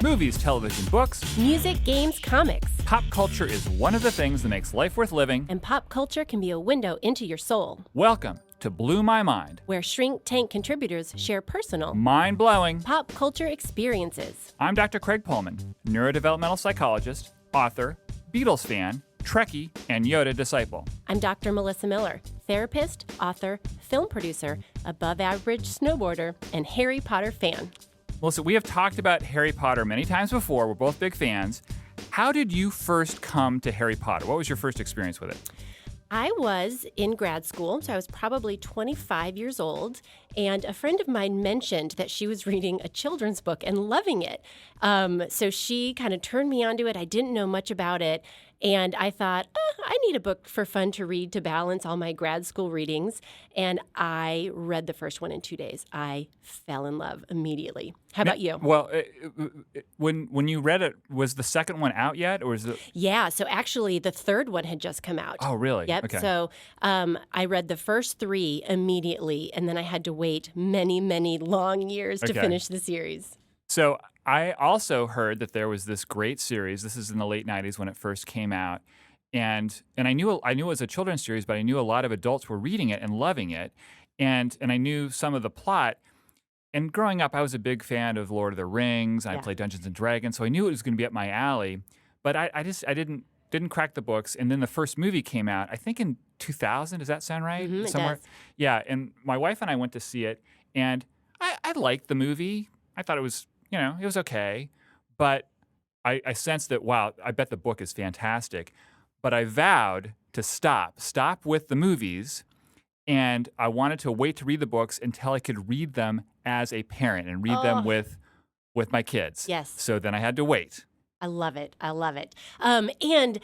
Movies, television, books. Music, games, comics. Pop culture is one of the things that makes life worth living. And pop culture can be a window into your soul. Welcome to Blew My Mind, where Shrink Tank contributors share personal, mind-blowing pop culture experiences. I'm Dr. Craig Pohlman, neurodevelopmental psychologist, author, Beatles fan, Trekkie, and Yoda disciple. I'm Dr. Melissa Miller, therapist, author, film producer, above-average snowboarder, and Harry Potter fan. Melissa, we have talked about Harry Potter many times before. We're both big fans. How did you first come to Harry Potter? What was your first experience with it? I was in grad school, so I was probably 25 years old, and a friend of mine mentioned that she was reading a children's book and loving it. So she kind of turned me onto it. I didn't know much about it, and I thought, I need a book for fun to read to balance all my grad school readings, and I read the first one in 2 days. I fell in love immediately. How about you? Well, when you read it, was the second one out yet, or was it? Yeah, so actually the third one had just come out. Oh, really? Yep. Okay. So I read the first three immediately, and then I had to wait many, many long years to finish the series. So I also heard that there was this great series. This is in the late 90s when it first came out. And I knew it was a children's series, but I knew a lot of adults were reading it and loving it. And I knew some of the plot. And growing up, I was a big fan of Lord of the Rings. I played Dungeons and Dragons, so I knew it was going to be up my alley. But I didn't crack the books. And then the first movie came out, I think in 2000. Does that sound right? Mm-hmm, Somewhere. It does. Yeah. And my wife and I went to see it, and I liked the movie. I thought it was, it was okay. But I sensed that, wow, I bet the book is fantastic. But I vowed to stop with the movies, and I wanted to wait to read the books until I could read them as a parent and read them with my kids. Yes. So then I had to wait. I love it. I love it. And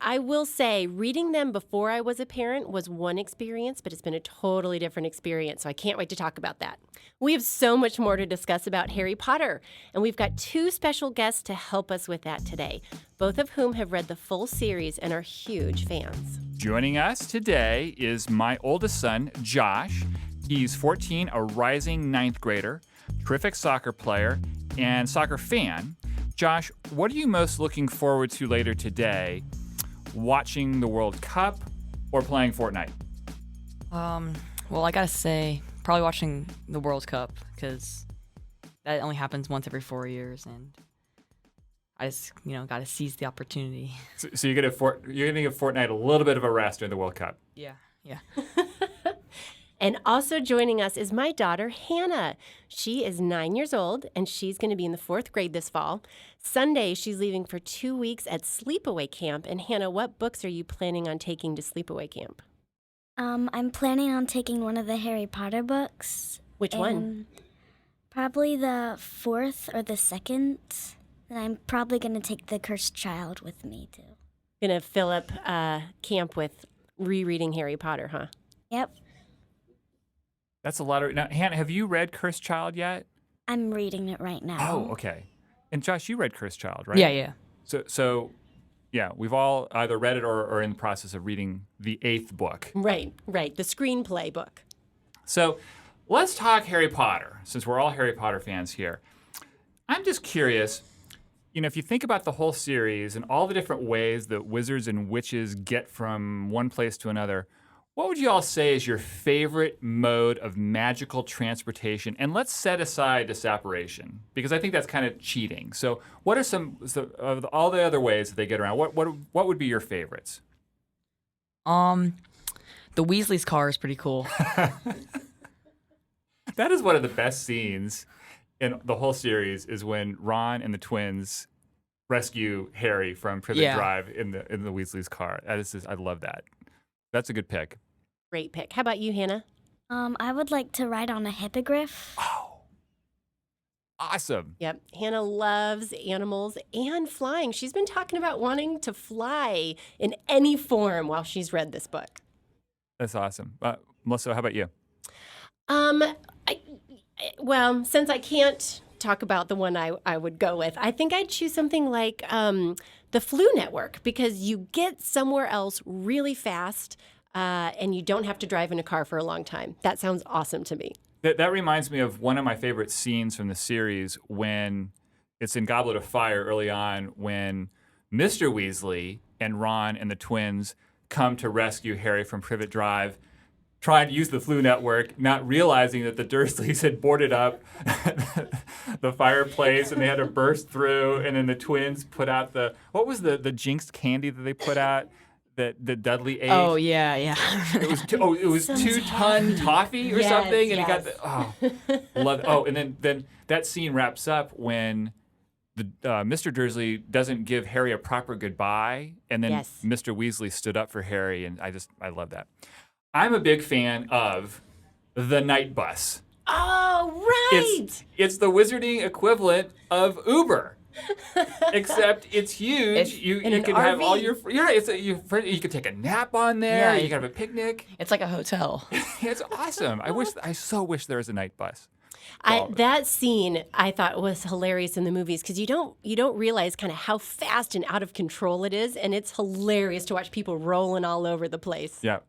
I will say, reading them before I was a parent was one experience, but it's been a totally different experience. So I can't wait to talk about that. We have so much more to discuss about Harry Potter, and we've got two special guests to help us with that today, both of whom have read the full series and are huge fans. Joining us today is my oldest son, Josh. He's 14, a rising ninth grader, terrific soccer player, and soccer fan. Josh, what are you most looking forward to later today? Watching the World Cup or playing Fortnite? Well, I gotta say, probably watching the World Cup, because that only happens once every 4 years, and I just, gotta seize the opportunity. So you're gonna give Fortnite a little bit of a rest during the World Cup. Yeah. And also joining us is my daughter, Hannah. She is 9 years old, and she's going to be in the 4th grade this fall. Sunday, she's leaving for 2 weeks at sleepaway camp. And Hannah, what books are you planning on taking to sleepaway camp? I'm planning on taking one of the Harry Potter books. Which one? Probably the 4th or the 2nd. And I'm probably going to take The Cursed Child with me, too. Going to fill up camp with rereading Harry Potter, huh? Yep. That's a lot of... Now, Hannah, have you read Cursed Child yet? I'm reading it right now. Oh, okay. And Josh, you read Cursed Child, right? Yeah. So yeah, we've all either read it or are in the process of reading the 8th book. Right. The screenplay book. So let's talk Harry Potter, since we're all Harry Potter fans here. I'm just curious, if you think about the whole series and all the different ways that wizards and witches get from one place to another, what would you all say is your favorite mode of magical transportation? And let's set aside disapparition, because I think that's kind of cheating. So what are some of all the other ways that they get around? What would be your favorites? The Weasley's car is pretty cool. That is one of the best scenes in the whole series, is when Ron and the twins rescue Harry from Privet Drive in the Weasley's car. I love that. That's a good pick. Great pick. How about you, Hannah? I would like to ride on a hippogriff. Oh, awesome. Yep. Hannah loves animals and flying. She's been talking about wanting to fly in any form while she's read this book. That's awesome. Melissa, how about you? Well, since I can't talk about the one I would go with, I think I'd choose something like the Flu Network, because you get somewhere else really fast and you don't have to drive in a car for a long time. That sounds awesome to me. That reminds me of one of my favorite scenes from the series when It's in Goblet of Fire early on when Mr. Weasley and Ron and the twins come to rescue Harry from Privet Drive, trying to use the Flu Network, not realizing that the Dursleys had boarded up the fireplace and they had to burst through. And then the twins put out what was the jinxed candy that they put out that Dudley ate? Oh yeah, yeah. It was 2-ton toffee or Yes, something, and yes. he got love. Oh, and then that scene wraps up when the Mr. Dursley doesn't give Harry a proper goodbye, and then Yes. Mr. Weasley stood up for Harry, and I love that. I'm a big fan of the Night Bus. Oh, right. It's the wizarding equivalent of Uber. Except it's huge. You in an can have all RV. you can take a nap on there. Yeah. You can have a picnic. It's like a hotel. It's awesome. I so wish there was a night bus. That scene I thought was hilarious in the movies because you don't realize kind of how fast and out of control it is, and it's hilarious to watch people rolling all over the place. Yeah.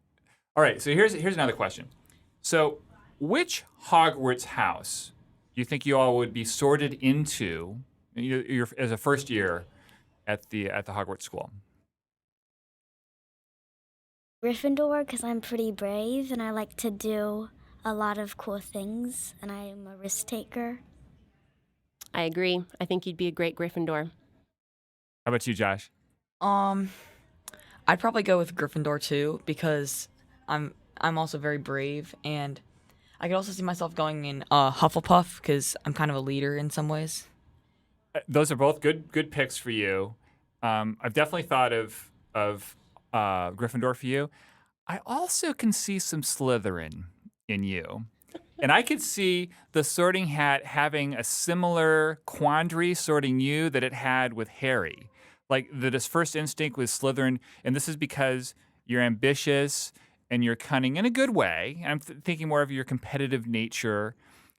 All right. So here's another question. So which Hogwarts house do you think you all would be sorted into? You're as a first year at the Hogwarts school. Gryffindor, because I'm pretty brave and I like to do a lot of cool things, and I'm a risk taker. I agree. I think you'd be a great Gryffindor. How about you, Josh? I'd probably go with Gryffindor too because I'm also very brave, and I could also see myself going in Hufflepuff because I'm kind of a leader in some ways. Those are both good picks for you. I've definitely thought of Gryffindor for you. I also can see some Slytherin in you. And I could see the Sorting Hat having a similar quandary sorting you that it had with Harry. Like that his first instinct was Slytherin, and this is because you're ambitious and you're cunning in a good way. And I'm thinking more of your competitive nature,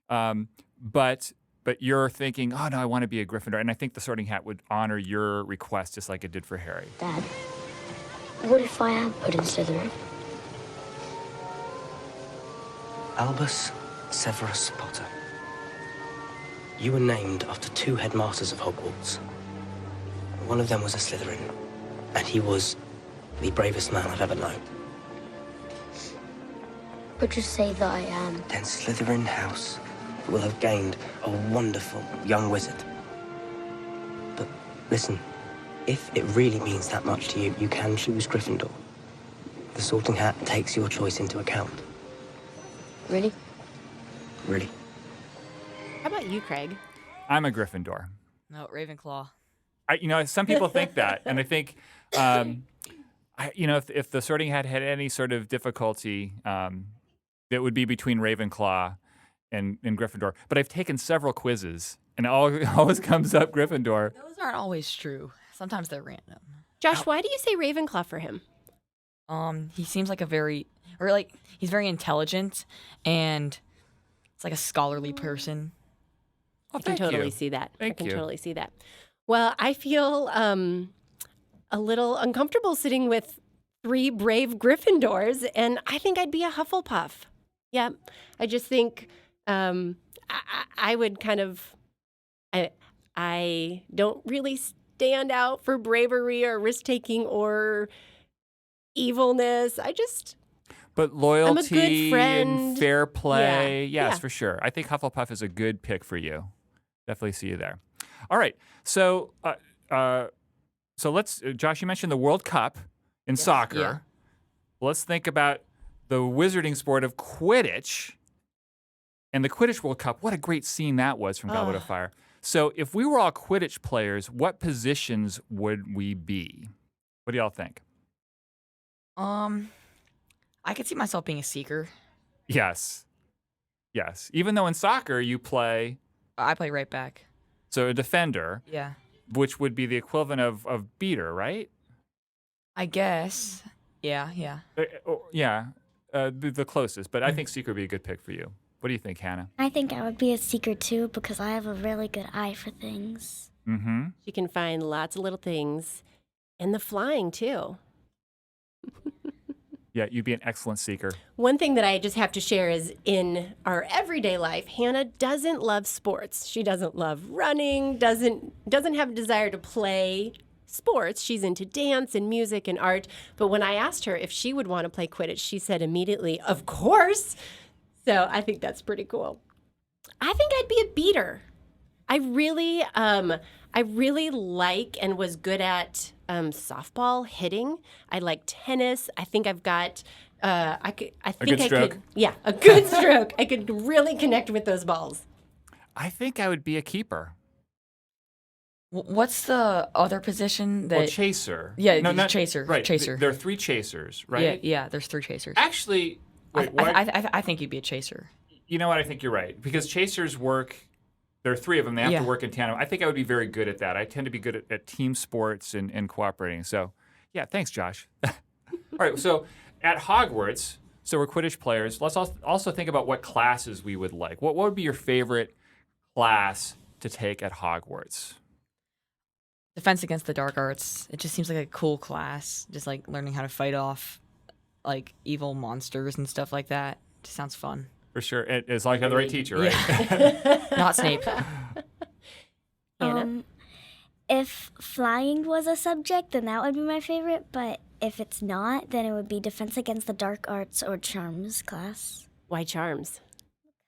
but you're thinking, oh no, I want to be a Gryffindor. And I think the Sorting Hat would honor your request just like it did for Harry. Dad, what if I am put in Slytherin? Albus Severus Potter. You were named after 2 headmasters of Hogwarts. One of them was a Slytherin, and he was the bravest man I've ever known. But just say that I am. Then Slytherin House will have gained a wonderful young wizard. But listen, if it really means that much to you, you can choose Gryffindor. The Sorting Hat takes your choice into account. Really? Really. How about you, Craig? I'm a Gryffindor. No, Ravenclaw. Some people think that, and I think, if the Sorting Hat had any sort of difficulty, it would be between Ravenclaw and Gryffindor. But I've taken several quizzes, and it always comes up Gryffindor. Those aren't always true. Sometimes they're random. Josh, why do you say Ravenclaw for him? He seems like he's very intelligent, and it's like a scholarly person. Oh, I can thank totally you. see that. Thank I can you. totally see that. Well, I feel a little uncomfortable sitting with 3 brave Gryffindors, and I think I'd be a Hufflepuff. Yeah, I just think I would kind of I don't really stand out for bravery or risk taking or evilness. But loyalty I'm a good friend. and fair play, Yeah, yes, yeah. for sure. I think Hufflepuff is a good pick for you. Definitely see you there. All right, so let's. Josh, you mentioned the World Cup in soccer. Yeah. Let's think about the wizarding sport of Quidditch and the Quidditch World Cup. What a great scene that was from Goblet of Fire. So, if we were all Quidditch players, what positions would we be? What do y'all think? I could see myself being a seeker. Yes. Even though in soccer you play. I play right back. So a defender, Yeah. which would be the equivalent of beater, right? I guess. Yeah. The closest. But I think seeker would be a good pick for you. What do you think, Hannah? I think I would be a seeker too because I have a really good eye for things. Mm-hmm. You can find lots of little things, and the flying too. Yeah, you'd be an excellent seeker. One thing that I just have to share is in our everyday life, Hannah doesn't love sports. She doesn't love running, doesn't have a desire to play sports. She's into dance and music and art. But when I asked her if she would want to play Quidditch, she said immediately, "Of course." So I think that's pretty cool. I think I'd be a beater. I really like and was good at softball hitting. I like tennis. I think I've got. I think good stroke? could. Yeah, a good stroke. I could really connect with those balls. I think I would be a keeper. What's the other position that? Well, chaser. Yeah, no, not chaser. Right. Chaser. There are 3 chasers, right? Yeah. There's 3 chasers. Actually, wait. I think you'd be a chaser. You know what? I think you're right because chasers work. There are 3 of them. They have to work in tandem. I think I would be very good at that. I tend to be good at team sports and cooperating. So, yeah, thanks, Josh. All right. So at Hogwarts, so we're Quidditch players. Let's also think about what classes we would like. What would be your favorite class to take at Hogwarts? Defense Against the Dark Arts. It just seems like a cool class. Just like learning how to fight off like evil monsters and stuff like that. Just sounds fun. For sure. As long as you have the right teacher, right? Not Snape. Hannah? If flying was a subject, then that would be my favorite. But if it's not, then it would be Defense Against the Dark Arts or Charms class. Why charms?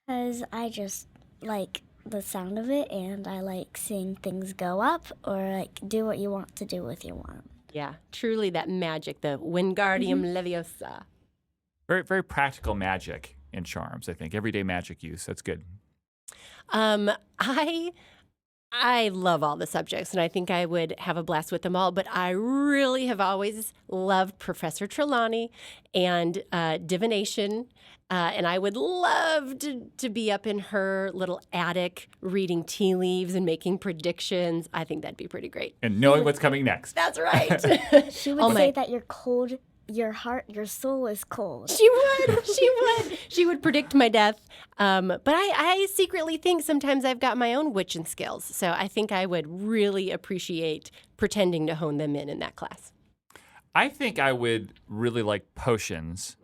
Because I just like the sound of it, and I like seeing things go up or like do what you want to do with your wand. Yeah, truly that magic, the Wingardium Leviosa. Very, very practical magic in charms, I think. Everyday magic use. That's good. I love all the subjects, and I think I would have a blast with them all, but I really have always loved Professor Trelawney and divination, and I would love to be up in her little attic reading tea leaves and making predictions. I think that'd be pretty great. And knowing what's coming next. That's right. She would say that you're cold. Your heart, your soul is cold. She would. She would predict my death. But I secretly think sometimes I've got my own witching skills. So I think I would really appreciate pretending to hone them in that class. I think I would really like potions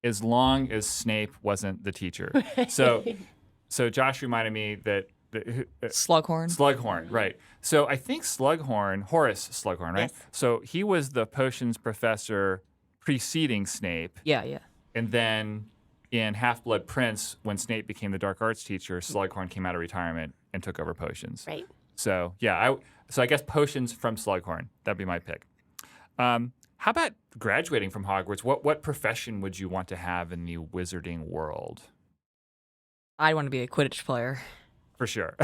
as long as Snape wasn't the teacher. So Josh reminded me that Slughorn. Slughorn, right. So I think Horace Slughorn, right? Yes. So he was the potions professor preceding Snape. Yeah. And then in Half-Blood Prince, when Snape became the dark arts teacher, Slughorn came out of retirement and took over potions. Right. So, yeah, I guess potions from Slughorn. That'd be my pick. How about graduating from Hogwarts? What profession would you want to have in the wizarding world? I'd want to be a Quidditch player. For sure.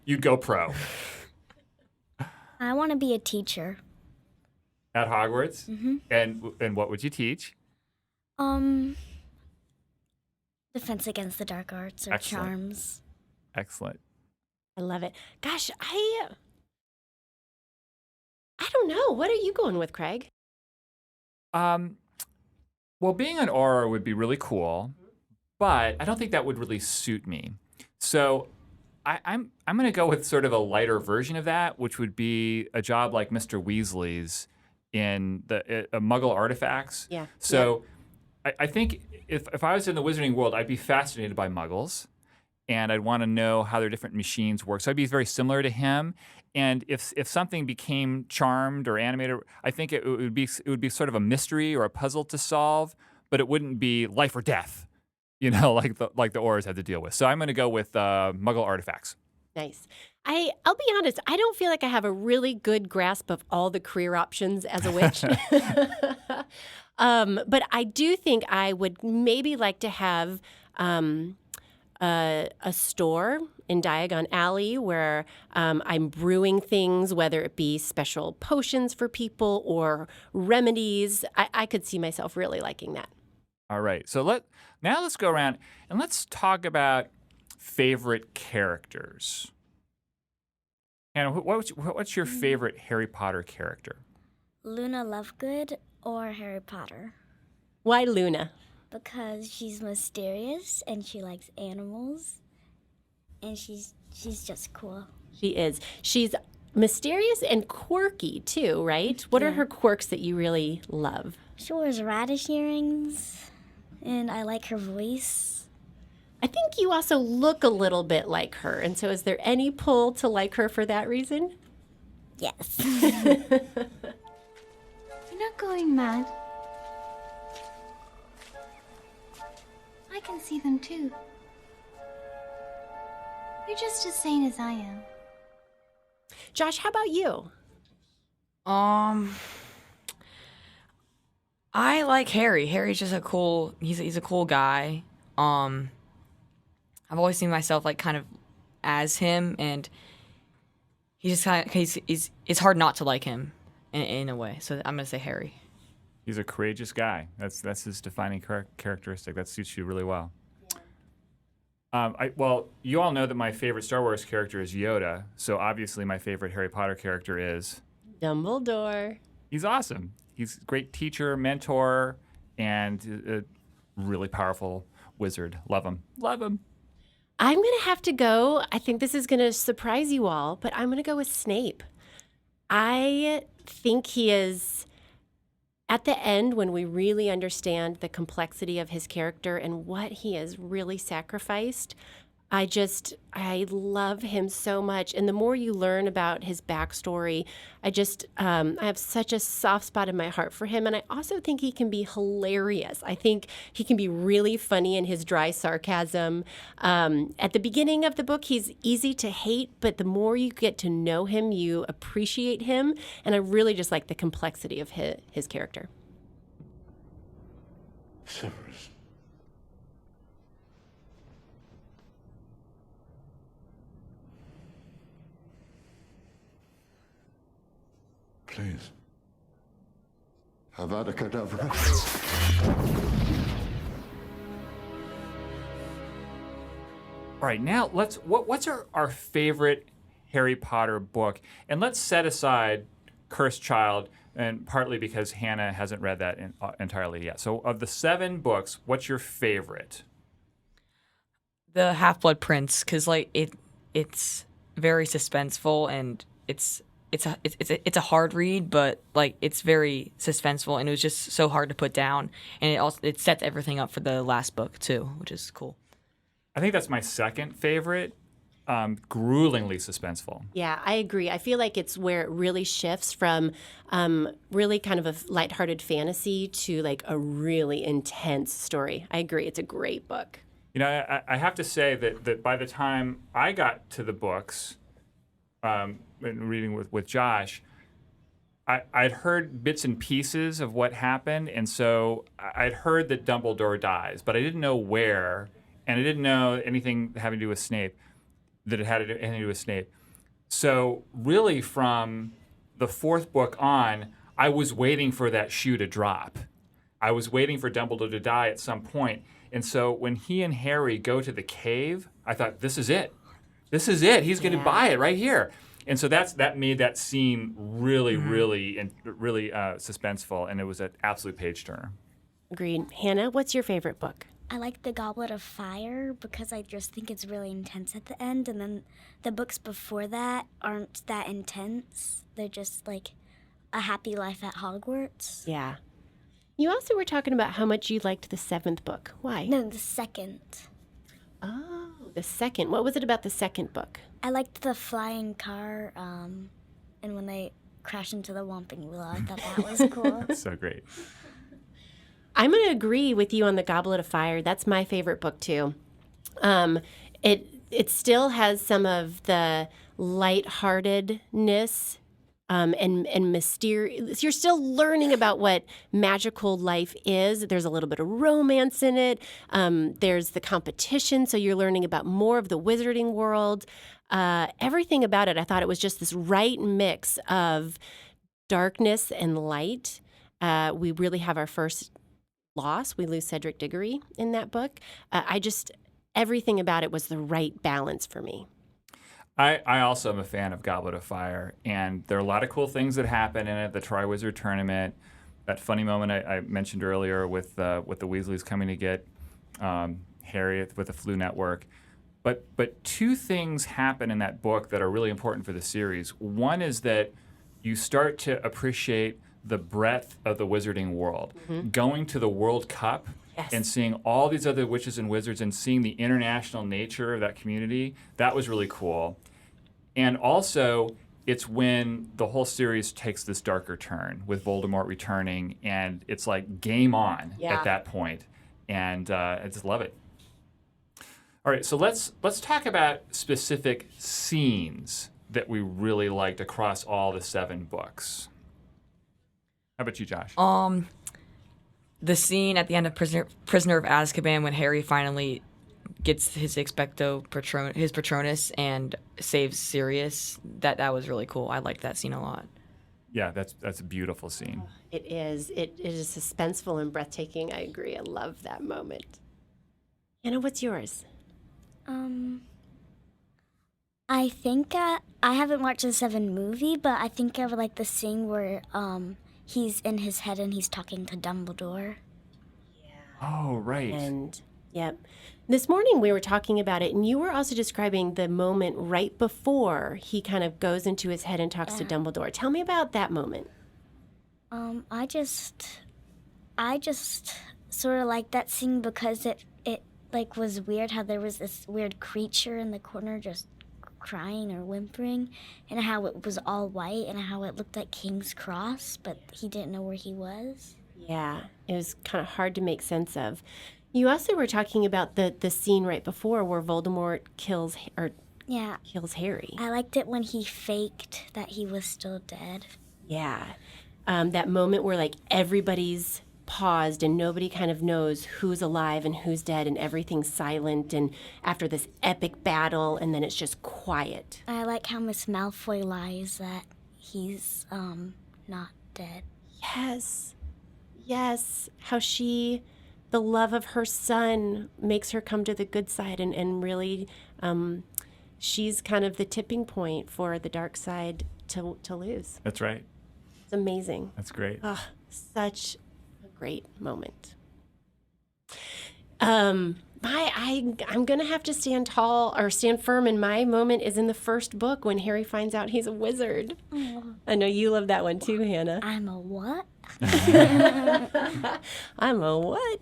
You'd go pro. I want to be a teacher. At Hogwarts? Mm-hmm. And what would you teach? Defense Against the Dark Arts or Excellent. Charms. Excellent. I love it. Gosh, I don't know. What are you going with, Craig? Well, being an auror would be really cool, but I don't think that would really suit me. So I'm going to go with sort of a lighter version of that, which would be a job like Mr. Weasley's in the Muggle artifacts. Yeah. So I think if I was in the wizarding world, I'd be fascinated by Muggles, and I'd want to know how their different machines work. So I'd be very similar to him. And if something became charmed or animated, I think it would be sort of a mystery or a puzzle to solve, but it wouldn't be life or death, like the Aurors had to deal with. So I'm going to go with Muggle artifacts. Nice. I'll be honest, I don't feel like I have a really good grasp of all the career options as a witch. But I do think I would maybe like to have a store in Diagon Alley where I'm brewing things, whether it be special potions for people or remedies. I could see myself really liking that. All right. So let's go around and let's talk about favorite characters. And what's your favorite Harry Potter character? Luna Lovegood or Harry Potter. Why Luna? Because she's mysterious and she likes animals and she's just cool. She is. She's Mysterious and quirky, too, right? What are her quirks that you really love? She wears radish earrings, and I like her voice. I think you also look a little bit like her. And so is there any pull to like her for that reason? Yes. You're not going mad. I can see them too. You're just as sane as I am. Josh, how about you? I like Harry. Harry's just he's a cool guy. I've always seen myself like kind of as him, and he's just kind of it's hard not to like him in a way. So I'm gonna say Harry. He's a courageous guy. That's his defining characteristic. That suits you really well. Well, you all know that my favorite Star Wars character is Yoda, so obviously my favorite Harry Potter character is Dumbledore. He's awesome. He's a great teacher, mentor, and a really powerful wizard. Love him. Love him. I'm going to have to go. I think this is going to surprise you all, but I'm going to go with Snape. I think he is, at the end, when we really understand the complexity of his character and what he has really sacrificed, I love him so much. And the more you learn about his backstory, I have such a soft spot in my heart for him. And I also think he can be hilarious. I think he can be really funny in his dry sarcasm. At the beginning of the book, he's easy to hate, but the more you get to know him, you appreciate him. And I really just like the complexity of his character. Severus. Please. Avada Kedavra. All right, now what's our favorite Harry Potter book? And let's set aside Cursed Child, and partly because Hannah hasn't read that entirely yet. So of the 7 books, what's your favorite? The Half-Blood Prince, because like it's very suspenseful, and it's a hard read, but like it's very suspenseful, and it was just so hard to put down, and it sets everything up for the last book too, which is cool. I think that's my second favorite. Gruelingly suspenseful. Yeah, I agree. I feel like it's where it really shifts from really kind of a lighthearted fantasy to like a really intense story. I agree. It's a great book. You know, I have to say that by the time I got to the books, and reading with Josh, I'd heard bits and pieces of what happened, and so I'd heard that Dumbledore dies, but I didn't know where, and I didn't know anything having to do with Snape, that it had anything to do with Snape. So really from the 4th book on, I was waiting for that shoe to drop. I was waiting for Dumbledore to die at some point. And so when he and Harry go to the cave, I thought, this is it. This is it. He's going to buy it right here. And so that made that scene really, really suspenseful, and it was an absolute page turner. Agreed. Hannah, what's your favorite book? I like the Goblet of Fire because I just think it's really intense at the end, and then the books before that aren't that intense. They're just like a happy life at Hogwarts. Yeah. You also were talking about how much you liked the 7th book. Why? No, the second. Oh, the second. What was it about the second book? I liked the flying car, and when they crash into the Whomping Willow, I thought that was cool. So great. I'm going to agree with you on the Goblet of Fire. That's my favorite book too. It still has some of the lightheartedness and mysterious. You're still learning about what magical life is. There's a little bit of romance in it. There's the competition, so you're learning about more of the wizarding world. Everything about it, I thought it was just this right mix of darkness and light. We really have our first loss. We lose Cedric Diggory in that book. Everything about it was the right balance for me. I also am a fan of Goblet of Fire, and there are a lot of cool things that happen in it. The Triwizard Tournament, that funny moment I mentioned earlier with the Weasleys coming to get Harry with the Flu Network. But two things happen in that book that are really important for the series. One is that you start to appreciate the breadth of the wizarding world. Going to the World Cup and seeing all these other witches and wizards and seeing the international nature of that community, that was really cool. And also, it's when the whole series takes this darker turn with Voldemort returning, and it's like game on at that point. And I just love it. All right, so let's talk about specific scenes that we really liked across all the 7 books. How about you, Josh? The scene at the end of Prisoner of Azkaban when Harry finally gets his his Patronus and saves Sirius, that was really cool. I liked that scene a lot. Yeah, that's a beautiful scene. It is. It is suspenseful and breathtaking. I agree. I love that moment. Hannah, what's yours? I think I haven't watched the 7 movie, but I think I would like the scene where he's in his head and he's talking to Dumbledore. Oh, right. And yep. This morning we were talking about it, and you were also describing the moment right before he kind of goes into his head and talks to Dumbledore. Tell me about that moment. I just sort of like that scene because it like was weird how there was this weird creature in the corner just crying or whimpering, and how it was all white and how it looked like King's Cross, but he didn't know where he was. Yeah, it was kind of hard to make sense of. You also were talking about the scene right before where Voldemort kills Harry. I liked it when he faked that he was still dead. Yeah, that moment where like everybody's paused and nobody kind of knows who's alive and who's dead and everything's silent, and after this epic battle, and then it's just quiet. I like how Miss Malfoy lies that he's not dead. Yes, how the love of her son makes her come to the good side, and really she's kind of the tipping point for the dark side to lose. That's right. It's amazing. That's great. Such a great moment. I'm gonna have to stand tall or stand firm, and my moment is in the first book when Harry finds out he's a wizard. I know you love that one too, Hannah. I'm a what? I'm a what?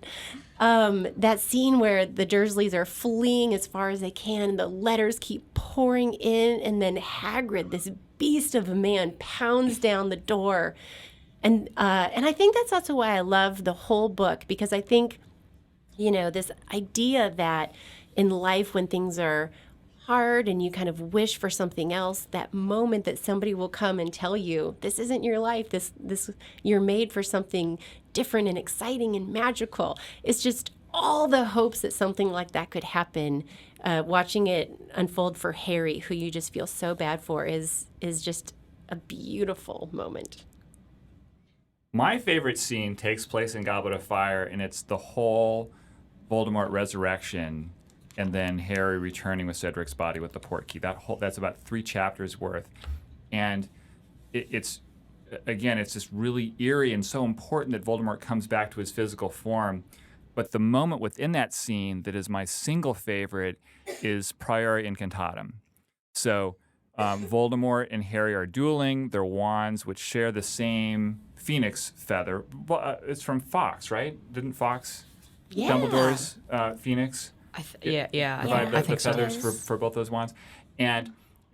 That scene where the Dursleys are fleeing as far as they can, and the letters keep pouring in, and then Hagrid, this beast of a man, pounds down the door. And I think that's also why I love the whole book, because I think, this idea that in life when things are hard and you kind of wish for something else, that moment that somebody will come and tell you, this isn't your life, this you're made for something different and exciting and magical. It's just all the hopes that something like that could happen. Watching it unfold for Harry, who you just feel so bad for, is just a beautiful moment. My favorite scene takes place in Goblet of Fire, and it's the whole Voldemort resurrection and then Harry returning with Cedric's body with the portkey. That's about 3 chapters worth. And it's just really eerie and so important that Voldemort comes back to his physical form. But the moment within that scene that is my single favorite is Priori Incantatem. So Voldemort and Harry are dueling their wands, which share the same phoenix feather. It's from Fox, right? Didn't Fox, Dumbledore's phoenix? Provide the feathers for both those wands, and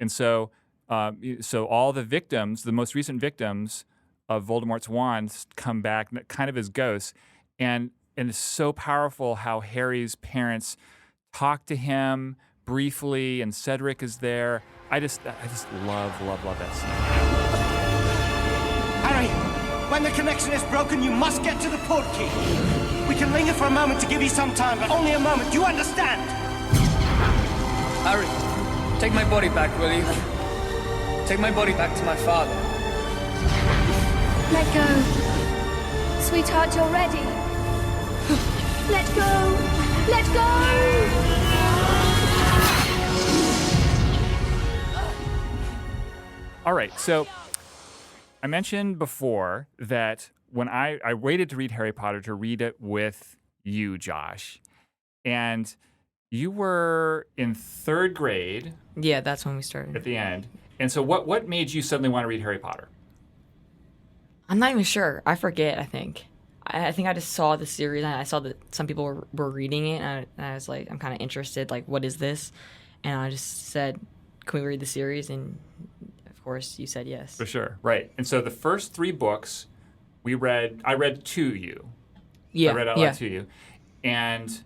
so all the victims, the most recent victims of Voldemort's wands, come back kind of as ghosts, and it's so powerful how Harry's parents talk to him briefly, and Cedric is there. I just love that scene. Harry, when the connection is broken, you must get to the portkey. We can linger for a moment to give you some time, but only a moment. Do you understand? Harry, take my body back, will you? Take my body back to my father. Let go. Sweetheart, you're ready. Let go. Let go. All right, so I mentioned before that when I waited to read Harry Potter to read it with you, Josh, and you were in 3rd grade Yeah, that's when we at started. the end. And so what made you suddenly want to read Harry Potter? I'm not even sure. I forget, I think. I think I just saw the series, and I saw that some people were reading it, and I was like, I'm kind of interested. Like, what is this? And I just said, can we read the series? And, of course, you said yes. For sure, right. And so the first 3 books I read to you. Yeah, I read out yeah. loud to you. And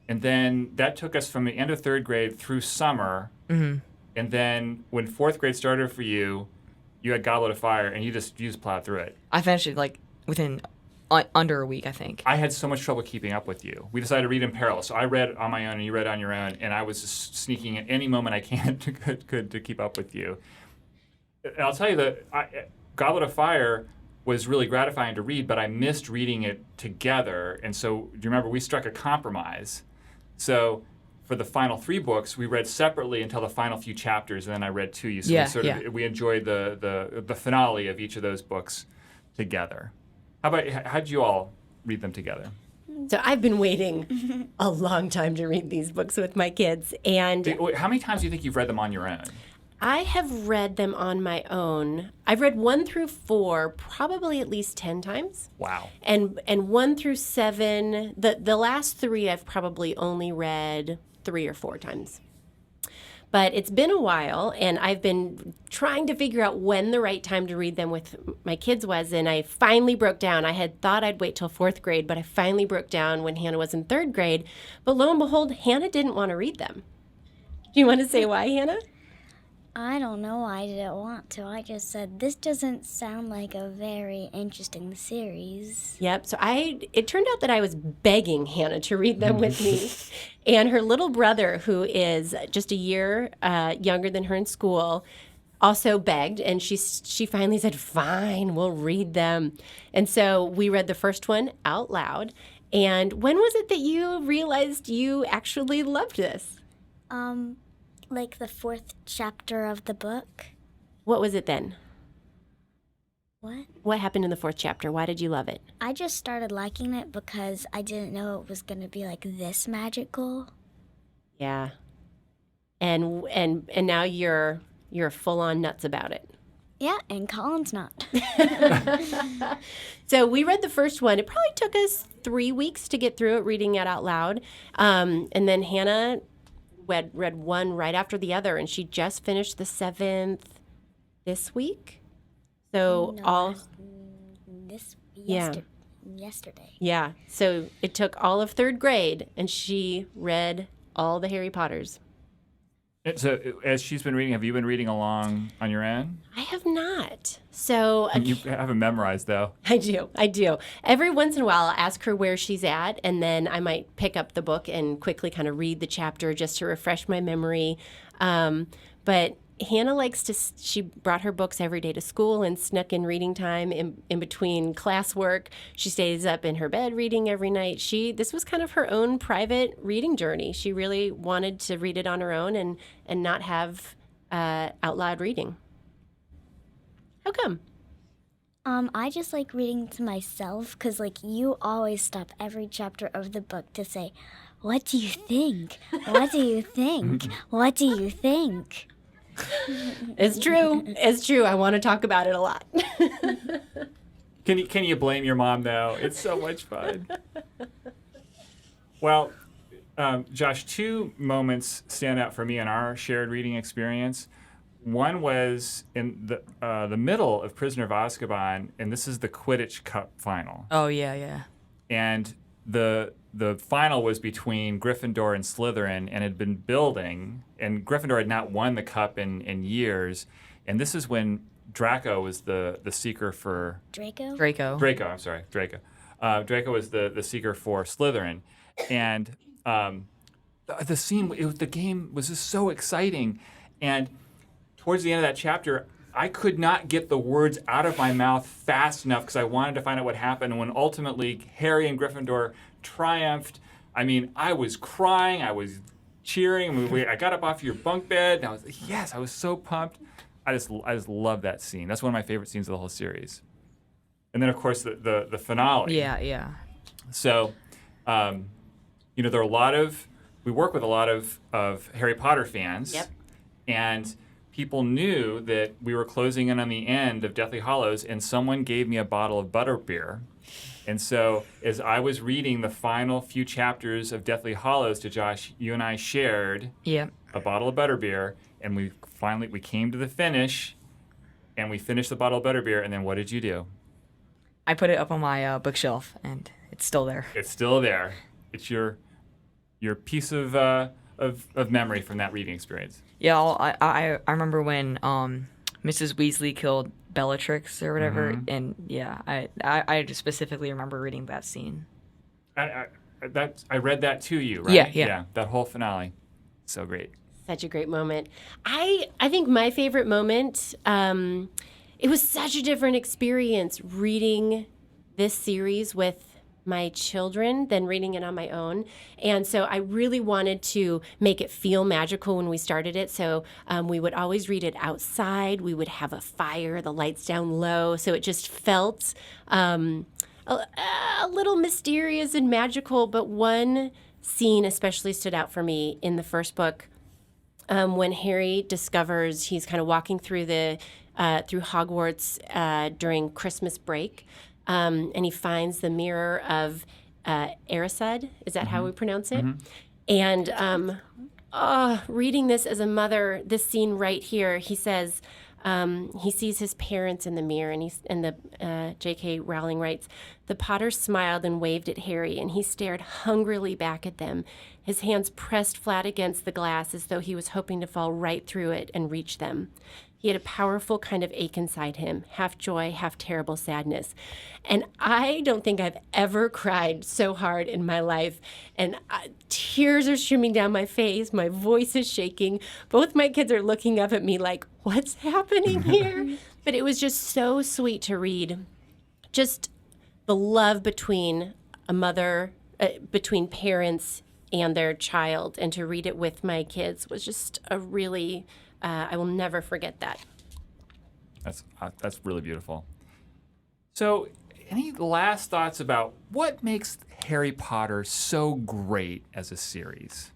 then that took us from the end of 3rd grade through summer. Mm-hmm. And then when 4th grade started for you, you had Goblet of Fire, and you just plowed through it. I finished it, like, within under a week, I think. I had so much trouble keeping up with you. We decided to read in parallel. So I read on my own, and you read on your own, and I was just sneaking at any moment I can to keep up with you. And I'll tell you that Goblet of Fire was really gratifying to read, but I missed reading it together. And so, do you remember, we struck a compromise. So for the final 3 books, we read separately until the final few chapters, and then I read to you. So we enjoyed the finale of each of those books together. How'd you all read them together? So I've been waiting a long time to read these books with my kids. And How many times do you think you've read them on your own? I have read them on my own. I've read 1 through 4 probably at least 10 times. Wow. And 1 through 7, the last 3 I've probably only read 3 or 4 times. But it's been a while, and I've been trying to figure out when the right time to read them with my kids was, and I finally broke down. I had thought I'd wait till 4th grade, but I finally broke down when Hannah was in 3rd grade. But lo and behold, Hannah didn't want to read them. Do you want to say why, Hannah? I don't know why I didn't want to. I just said, this doesn't sound like a very interesting series. Yep. So it turned out that I was begging Hannah to read them with me. And her little brother, who is just a year younger than her in school, also begged. And she finally said, fine, we'll read them. And so we read the first one out loud. And when was it that you realized you actually loved this? Like the 4th chapter of the book. What was it then? What? What happened in the 4th chapter? Why did you love it? I just started liking it because I didn't know it was going to be like this magical. Yeah. And now you're full on nuts about it. Yeah, and Colin's not. So we read the first one. It probably took us 3 weeks to get through it, reading it out loud. And then Hannah read one right after the other, and she just finished the 7th this week. So yesterday. Yeah. So it took all of 3rd grade, and she read all the Harry Potters. So as she's been reading, have you been reading along on your own? I have not. So You haven't memorized, though. I do. Every once in a while, I'll ask her where she's at, and then I might pick up the book and quickly kind of read the chapter just to refresh my memory. But Hannah she brought her books every day to school and snuck in reading time in between classwork. She stays up in her bed reading every night. This was kind of her own private reading journey. She really wanted to read it on her own and not have out loud reading. How come? I just like reading to myself because, like, you always stop every chapter of the book to say, what do you think? What do you think? What do you think? It's true. I want to talk about it a lot. Can you blame your mom, though? It's so much fun. Well, Josh, 2 moments stand out for me in our shared reading experience. One was in the middle of Prisoner of Azkaban, and this is the Quidditch Cup final. Oh, yeah. And the final was between Gryffindor and Slytherin, and had been building, and Gryffindor had not won the cup in years. And this is when Draco was the seeker for... Draco. Draco was the seeker for Slytherin. And the game was just so exciting. And towards the end of that chapter, I could not get the words out of my mouth fast enough because I wanted to find out what happened. And when ultimately Harry and Gryffindor triumphed, I mean, I was crying, I was cheering. I got up off your bunk bed, and I was like, yes, I was so pumped. I just love that scene. That's one of my favorite scenes of the whole series. And then, of course, the finale. Yeah. So, there are a lot of we work with a lot of Harry Potter fans. Yep. And people knew that we were closing in on the end of Deathly Hallows, and someone gave me a bottle of butterbeer. And so as I was reading the final few chapters of Deathly Hallows to Josh, you and I shared a bottle of butterbeer, and we came to the finish, and we finished the bottle of butterbeer, and then what did you do? I put it up on my bookshelf, and it's still there. It's still there. It's your piece of memory from that reading experience. Yeah, I remember when Mrs. Weasley killed Bellatrix or whatever, and yeah, I just specifically remember reading that scene. I read that to you, right? Yeah. That whole finale, so great. Such a great moment. I think my favorite moment, it was such a different experience reading this series with my children than reading it on my own. And so I really wanted to make it feel magical when we started it. So we would always read it outside. We would have a fire, the lights down low. So it just felt a little mysterious and magical. But one scene especially stood out for me in the first book when Harry discovers he's kind of walking through through Hogwarts during Christmas break. And he finds the mirror of Erised. Is that how we pronounce it? And reading this as a mother, this scene right here, he says he sees his parents in the mirror, and the J.K. Rowling writes, "The Potter smiled and waved at Harry, and he stared hungrily back at them, his hands pressed flat against the glass as though he was hoping to fall right through it and reach them. He had a powerful kind of ache inside him, half joy, half terrible sadness." And I don't think I've ever cried so hard in my life. And tears are streaming down my face. My voice is shaking. Both my kids are looking up at me like, what's happening here? But it was just so sweet to read. Just the love between a mother, between parents and their child. And to read it with my kids was just a really... I will never forget that. That's really beautiful. So, any last thoughts about what makes Harry Potter so great as a series?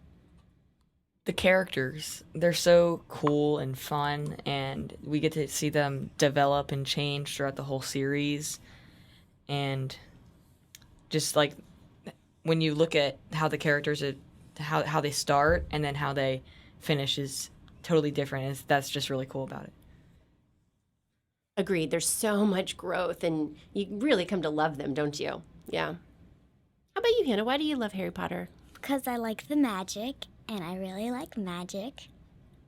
The characters, they're so cool and fun, and we get to see them develop and change throughout the whole series. And just like when you look at how the characters, how they start and then how they finish is totally different. That's just really cool about it. Agreed. There's so much growth, and you really come to love them, don't you? Yeah. How about you, Hannah? Why do you love Harry Potter? Because I like the magic, and I really like magic,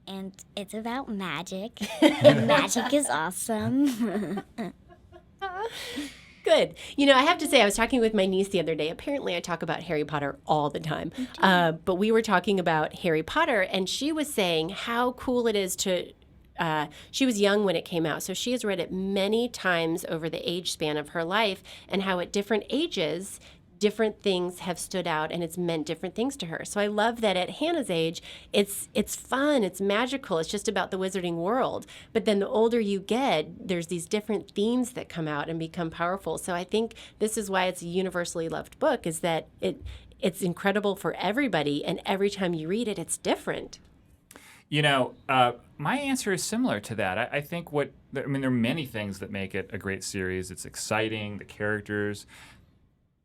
and it's about magic, and magic is awesome. Good. You know, I have to say, I was talking with my niece the other day. Apparently, I talk about Harry Potter all the time. But we were talking about Harry Potter, and she was saying how cool it is to... she was young when it came out, so she has read it many times over the age span of her life, and how at different ages, different things have stood out, and it's meant different things to her. So I love that at Hannah's age, it's fun, it's magical, it's just about the wizarding world. But then the older you get, there's these different themes that come out and become powerful. So I think this is why it's a universally loved book, is that it's incredible for everybody, and every time you read it, it's different. You know, my answer is similar to that. I think there are many things that make it a great series. It's exciting, the characters,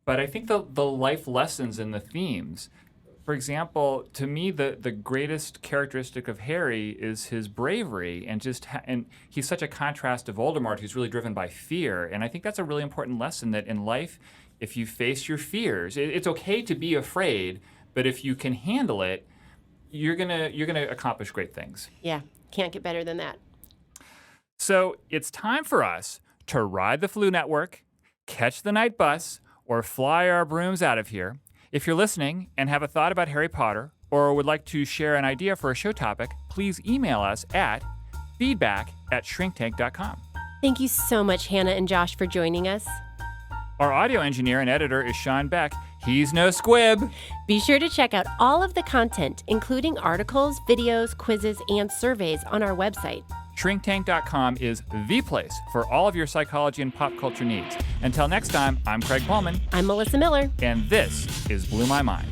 but I think the life lessons and the themes. For example, to me, the greatest characteristic of Harry is his bravery, and and he's such a contrast to Voldemort, who's really driven by fear. And I think that's a really important lesson, that in life, if you face your fears, it's okay to be afraid, but if you can handle it, you're gonna accomplish great things. Yeah, can't get better than that. So it's time for us to ride the Flu Network, catch the night bus, or fly our brooms out of here. If you're listening and have a thought about Harry Potter, or would like to share an idea for a show topic, please email us at feedback@shrinktank.com. Thank you so much, Hannah and Josh, for joining us. Our audio engineer and editor is Sean Beck. He's no squib. Be sure to check out all of the content, including articles, videos, quizzes, and surveys on our website. Shrinktank.com is the place for all of your psychology and pop culture needs. Until next time, I'm Craig Pohlman. I'm Melissa Miller. And this is Blew My Mind.